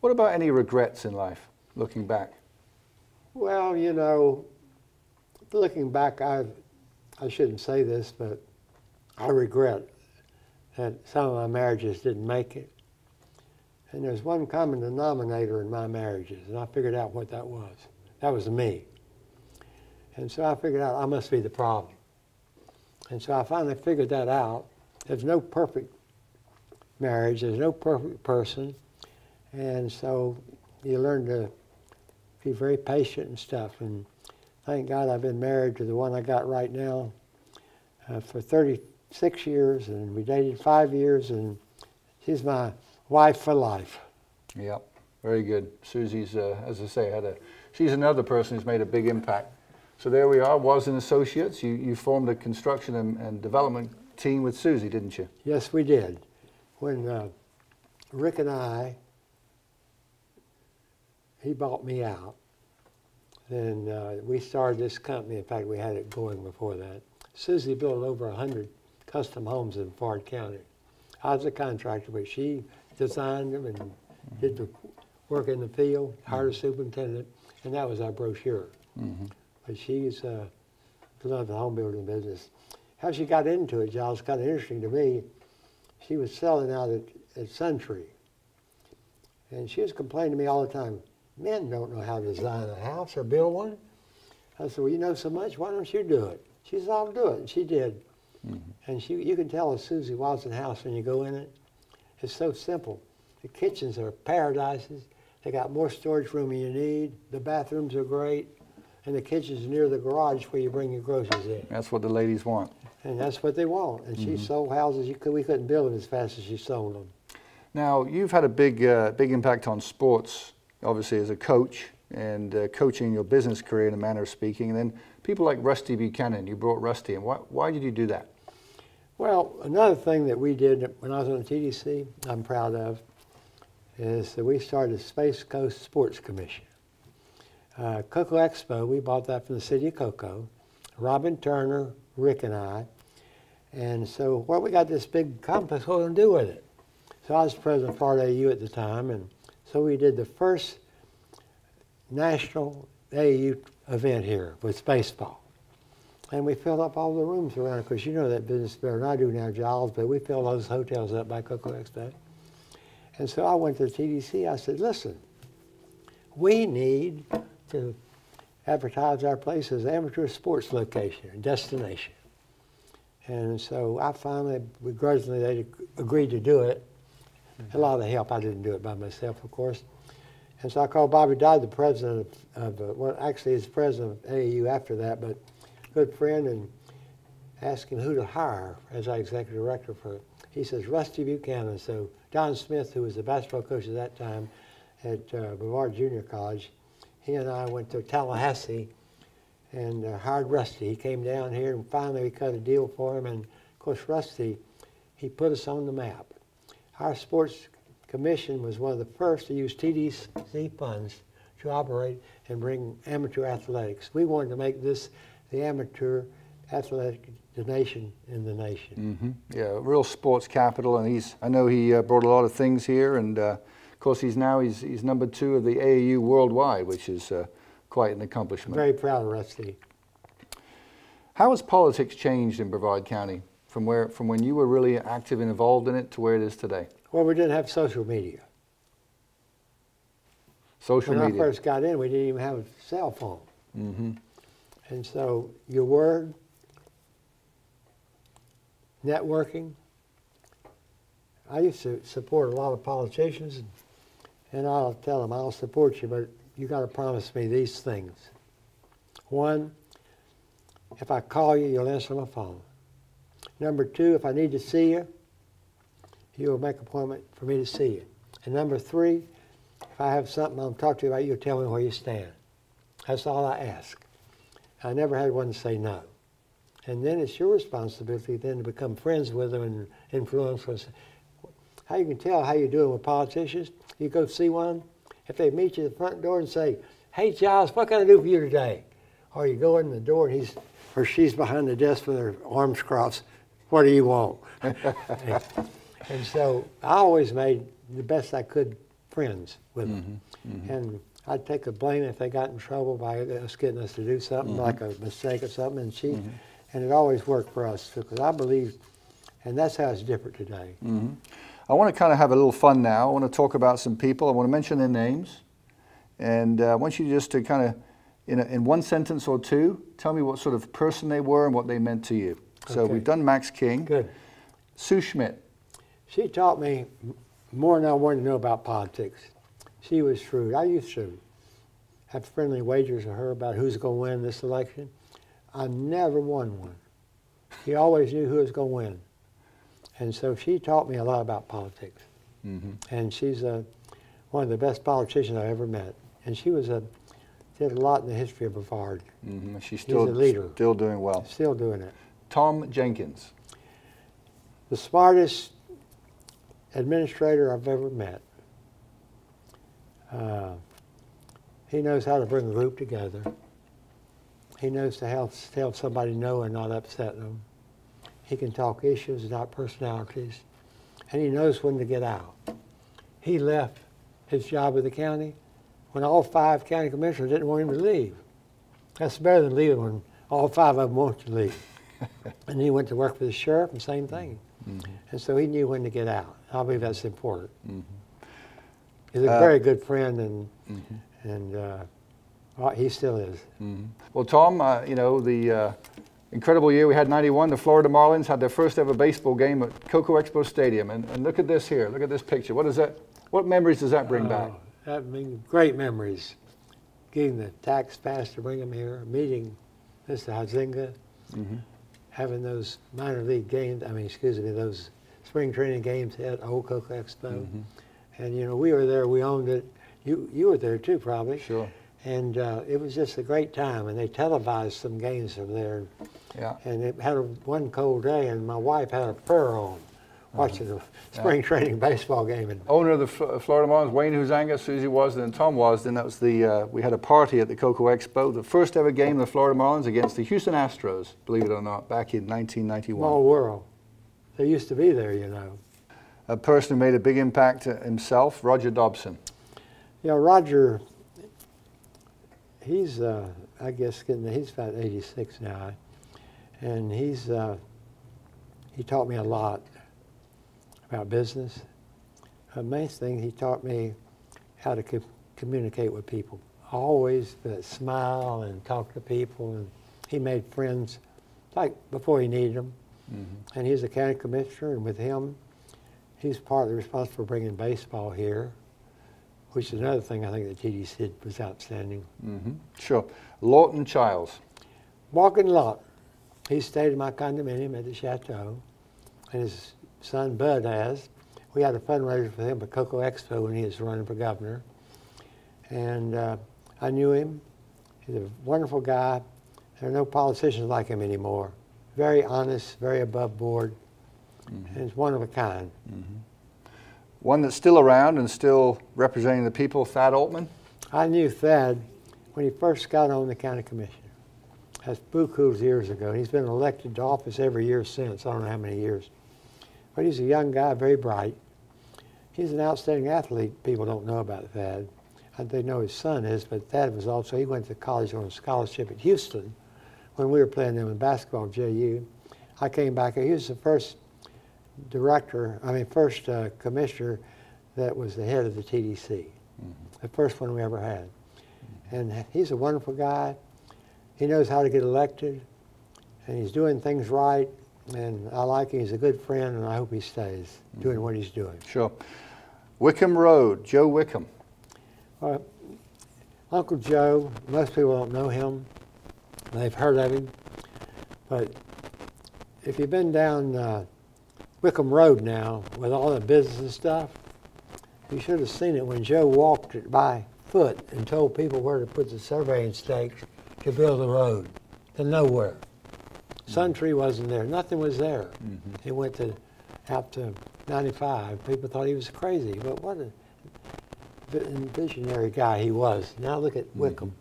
What about any regrets in life, looking back? Well, looking back, I shouldn't say this, but I regret that some of my marriages didn't make it. And there's one common denominator in my marriages, and I figured out what that was. That was me. And so I figured out I must be the problem. And so I finally figured that out. There's no perfect marriage. There's no perfect person. And so you learn to be very patient and stuff. And thank God I've been married to the one I got right now for 36 years, and we dated 5 years, and she's my wife for life. Yep, very good. Susie's, as I say, she's another person who's made a big impact. So there we are, Wasden Associates. You formed a construction and development team with Susie, didn't you? Yes, we did. When Rick and he bought me out, then we started this company. In fact, we had it going before that. Susie built over 100 custom homes in Brevard County. I was a contractor, but she designed them and did the work in the field, hired a superintendent, and that was our brochure. Mm-hmm. But she's loved the home building business. How she got into it, Giles, kind of interesting to me. She was selling out at Suntree, and she was complaining to me all the time, men don't know how to design a house or build one. I said, well, you know so much, why don't you do it? She said, I'll do it, and she did. Mm-hmm. And you can tell a Susie Wasden house when you go in it. It's so simple. The kitchens are paradises. They got more storage room than you need. The bathrooms are great. And the kitchen's near the garage where you bring your groceries in. That's what the ladies want. And that's what they want. And she sold houses. We couldn't build them as fast as she sold them. Now, you've had a big impact on sports, obviously as a coach, and coaching your business career in a manner of speaking. And then people like Rusty Buchanan, you brought Rusty in. Why did you do that? Well, another thing that we did when I was on the TDC, I'm proud of, is that we started the Space Coast Sports Commission. Cocoa Expo, we bought that from the city of Cocoa. Robin Turner, Rick and I. And so, we got this big complex, what are we going to do with it? So I was president of Florida AU at the time, and so we did the first national AU event here with baseball. And we filled up all the rooms around, because you know that business better than I do now, Giles, but we filled those hotels up by Cocoa Expo. And so I went to the TDC, I said, listen, we need to advertise our place as an amateur sports location and destination. And so I finally, begrudgingly, they agreed to do it. A lot of the help, I didn't do it by myself, of course. And so I called Bobby Dodd, the president well, actually he's president of AAU after that, but good friend, and asked him who to hire as our executive director for it. He says, Rusty Buchanan. So Don Smith, who was the basketball coach at that time at Brevard Junior College, he and I went to Tallahassee and hired Rusty. He came down here, and finally we cut a deal for him. And of course, Rusty, he put us on the map. Our sports commission was one of the first to use TDC funds to operate and bring amateur athletics. We wanted to make this the amateur athletic nation in the nation. Mm-hmm. Yeah, real sports capital, and I know he brought a lot of things here, and of course he's number 2 of the AAU worldwide, which is quite an accomplishment. Very proud of Rusty. How has politics changed in Brevard County from when you were really active and involved in it to where it is today? Well, we didn't have social media. When I first got in, we didn't even have a cell phone. Mm-hmm. And so your word networking. I used to support a lot of politicians, and I'll tell them, I'll support you, but you got to promise me these things. One, if I call you, you'll answer my phone. Number two, if I need to see you, you'll make an appointment for me to see you. And number three, if I have something I'm talking to you about, you'll tell me where you stand. That's all I ask. I never had one say no. And then it's your responsibility then to become friends with them and influence them. How you can tell how you're doing with politicians, you go see one, if they meet you at the front door and say, hey, Giles, what can I do for you today? Or you go in the door and he's or she's behind the desk with her arms crossed, what do you want? And so I always made the best I could friends with them. And I'd take the blame if they got in trouble by us getting us to do something, like a mistake or something, and it always worked for us, because I believe, and that's how it's different today. I want to kind of have a little fun now. I want to talk about some people. I want to mention their names, and I want you just to kind of, in one sentence or two, tell me what sort of person they were and what they meant to you. So we've done Max King. Good. Sue Schmidt. She taught me more than I wanted to know about politics. She was shrewd. I used to have friendly wagers with her about who's going to win this election. I never won one. She always knew who was going to win. And so she taught me a lot about politics. And she's one of the best politicians I ever met. And she was did a lot in the history of Brevard. She's still a leader. Still doing well. Still doing it. Tom Jenkins. The smartest administrator I've ever met. He knows how to bring a group together. He knows to help tell somebody no and not upset them. He can talk issues, not personalities. And he knows when to get out. He left his job with the county when all 5 county commissioners didn't want him to leave. That's better than leaving when all 5 of them want you to leave. And he went to work for the sheriff, and same thing. And so he knew when to get out. I believe that's important. He's a very good friend, and he still is. Well, Tom, you know, the incredible year we had, 91, the Florida Marlins had their first ever baseball game at Cocoa Expo Stadium. And look at this here. Look at this picture. What is that? What memories does that bring back? That means great memories. Getting the tax pass to bring them here, meeting Mr. Hazinga, having those minor league games, those spring training games at Old Cocoa Expo. And, you know, we were there, we owned it. You were there too, probably. Sure. And it was just a great time, and they televised some games from there. Yeah. And it had one cold day, and my wife had a fur on watching the spring training baseball game. And owner of the Florida Marlins, Wayne Huzanga, Susie Wasden, and Tom Wasden. That was the, we had a party at the Cocoa Expo, the first ever game of the Florida Marlins against the Houston Astros, believe it or not, back in 1991. Small world. They used to be there, you know. A person who made a big impact himself, Roger Dobson. Yeah, Roger, he's, I guess, he's about 86 now. And he taught me a lot about business. The main thing, he taught me how to communicate with people. Always smile and talk to people, and he made friends like before he needed them. And he's a county commissioner, and with him, he's partly responsible for bringing baseball here, which is another thing I think that TDC did was outstanding. Sure. Lawton Childs. Walking Lot. He stayed in my condominium at the Chateau, and his son Bud has. We had a fundraiser for him at Cocoa Expo when he was running for governor. And I knew him. He's a wonderful guy. There are no politicians like him anymore. Very honest, very above board, and he's one of a kind. One that's still around and still representing the people, Thad Altman. I knew Thad when he first got on the county commission. That's buku years ago. He's been elected to office every year since, I don't know how many years. But he's a young guy, very bright. He's an outstanding athlete. People don't know about Thad. They know his son is, but Thad was also, he went to college on a scholarship at Houston when we were playing them in basketball, JU. I came back, he was the first commissioner that was the head of the TDC. The first one we ever had. And he's a wonderful guy. He knows how to get elected, and he's doing things right. and I like him. He's a good friend, and I hope he stays doing what he's doing. Sure. Wickham Road, Joe Wickham. Uncle Joe, most people don't know him. They've heard of him. But if you've been down Wickham Road now with all the business and stuff, you should have seen it when Joe walked it by foot and told people where to put the surveying stakes to build the road to nowhere. Sun Tree wasn't there. Nothing was there. He went out to 95. People thought he was crazy, but what a visionary guy he was. Now look at Wickham.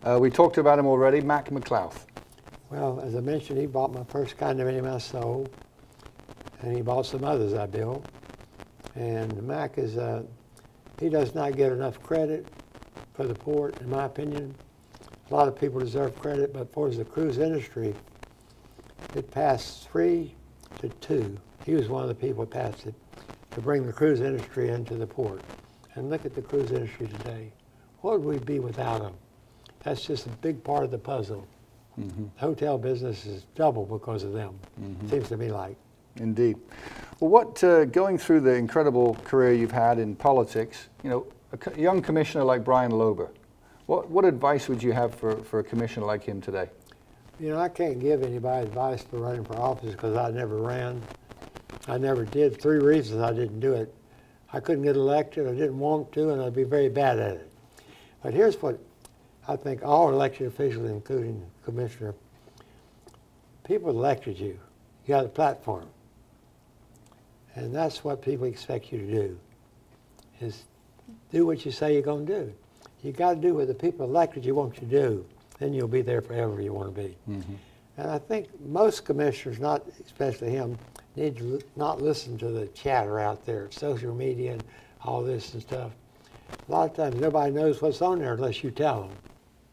We talked about him already, Mac McLouth. Well, as I mentioned, he bought my first condominium I sold, and he bought some others I built. And Mac is, he does not get enough credit for the port, in my opinion. A lot of people deserve credit, but for the cruise industry, it passed 3 to 2. He was one of the people that passed it to bring the cruise industry into the port. And look at the cruise industry today. What would we be without them? That's just a big part of the puzzle. The hotel business is double because of them, seems to me like. Indeed. Well, what, going through the incredible career you've had in politics, you know, a young commissioner like Brian Lober, what advice would you have for a commissioner like him today? You know, I can't give anybody advice for running for office because I never ran. I never did. 3 reasons I didn't do it. I couldn't get elected, I didn't want to, and I'd be very bad at it. But here's what I think all elected officials, including the commissioner, people elected you. You got a platform. And that's what people expect you to do, is do what you say you're going to do. You got to do what the people elected you want you to do. Then you'll be there forever you want to be. And I think most commissioners, not especially him, need to not listen to the chatter out there, social media and all this and stuff. A lot of times nobody knows what's on there unless you tell them.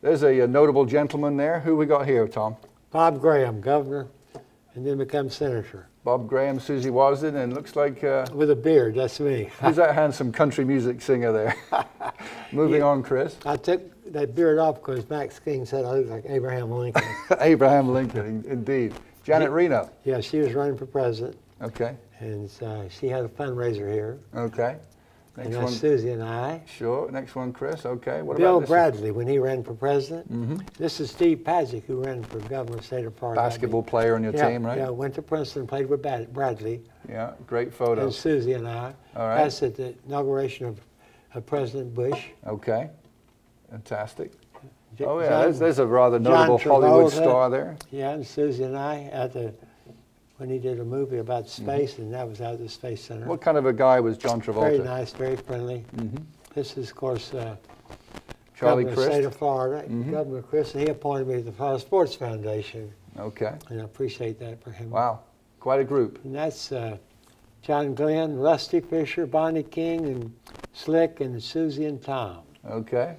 There's a notable gentleman there. Who we got here, Tom? Bob Graham, governor, and then become senator. Bob Graham, Susie Wasden, and looks like... with a beard, that's me. Who's that handsome country music singer there? Moving on, Chris. I took that beard off because Max King said I look like Abraham Lincoln. Abraham Lincoln, indeed. Janet Reno. Yeah, she was running for president. Okay. And she had a fundraiser here. Okay. Next And that's one. Susie and I. Sure. Next one, Chris. Okay. What Bill about this Bradley, when he ran for president. This is Steve Padgett, who ran for governor of the state of Florida. basketball player on your team, right? Yeah, went to Princeton, played with Bradley. Yeah, great photo. And Susie and I. All right. That's at the inauguration of President Bush. Okay. Fantastic. Oh, John- yeah, there's a rather notable John Hollywood Travolta. star there. Yeah, and Susie and I at when he did a movie about space, and that was out at the Space Center. What kind of a guy was John Travolta? Very nice, very friendly. This is, of course, Charlie governor of the state Crist? of Florida, Governor Chris, and he appointed me to the Florida Sports Foundation, Okay. and I appreciate that for him. Wow. Quite a group. And that's John Glenn, Rusty Fisher, Bonnie King, and Slick, and Susie and Tom. Okay.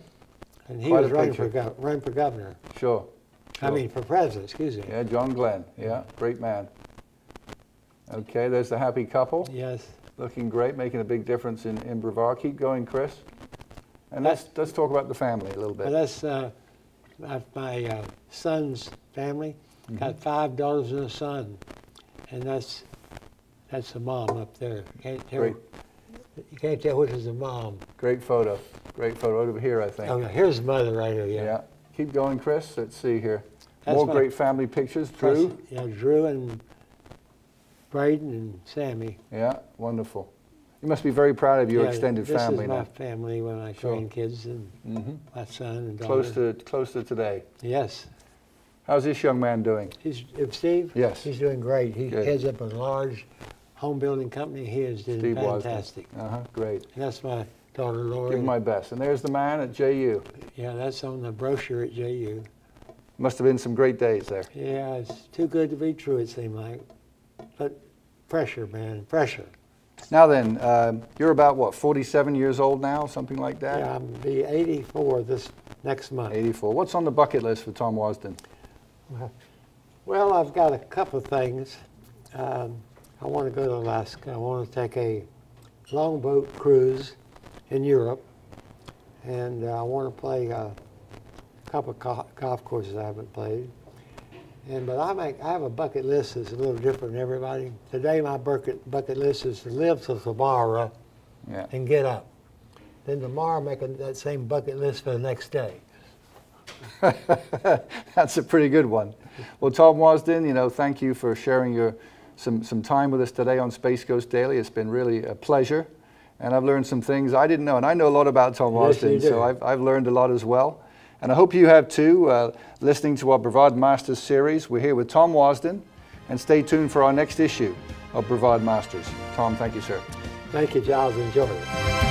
And he Quite was a running picture. for governor. Sure. I mean, for president, excuse me. Yeah, John Glenn. Yeah, great man. Okay, there's the happy couple. Yes. Looking great, making a big difference in Brevard. Keep going, Chris. And let's talk about the family a little bit. Well, that's my son's family. Got 5 daughters and a son, and that's the mom up there. Great. You can't tell which is the mom. Great photo. Great photo over here, I think. Oh, here's mother right here. Yeah. Yeah. Keep going, Chris. Let's see here. That's More my- great family pictures. Drew. Yeah, Drew and Braden and Sammy. Yeah, wonderful. You must be very proud of your Yeah, extended family This is my now. family when I Sure. grandkids and my son and daughter. Close to today. Yes. How's this young man doing? If Steve? Yes. He's doing great. He Good. heads up a large home building company. He is doing Steve Wasden. fantastic. Great. And that's my daughter Lori. Give him my best. And there's the man at JU. Yeah, that's on the brochure at JU. Must have been some great days there. Yeah, it's too good to be true, it seemed like. But pressure, man, pressure. Now then, you're about, what, 47 years old now, something like that? Yeah, I'm be 84 this next month. 84. What's on the bucket list for Tom Wasden? Well, I've got a couple of things. I want to go to Alaska. I want to take a longboat cruise in Europe. And I want to play a couple of golf courses I haven't played. But I have a bucket list that's a little different than everybody. Today my bucket list is to live till tomorrow and get up. Then tomorrow make that same bucket list for the next day. That's a pretty good one. Well, Tom Wasden, you know, thank you for sharing some time with us today on Space Coast Daily. It's been really a pleasure, and I've learned some things I didn't know, and I know a lot about Tom Wasden, so I've learned a lot as well. And I hope you have too, listening to our Brevard Masters series. We're here with Tom Wasden, and stay tuned for our next issue of Brevard Masters. Tom, thank you, sir. Thank you, Giles. Enjoy it.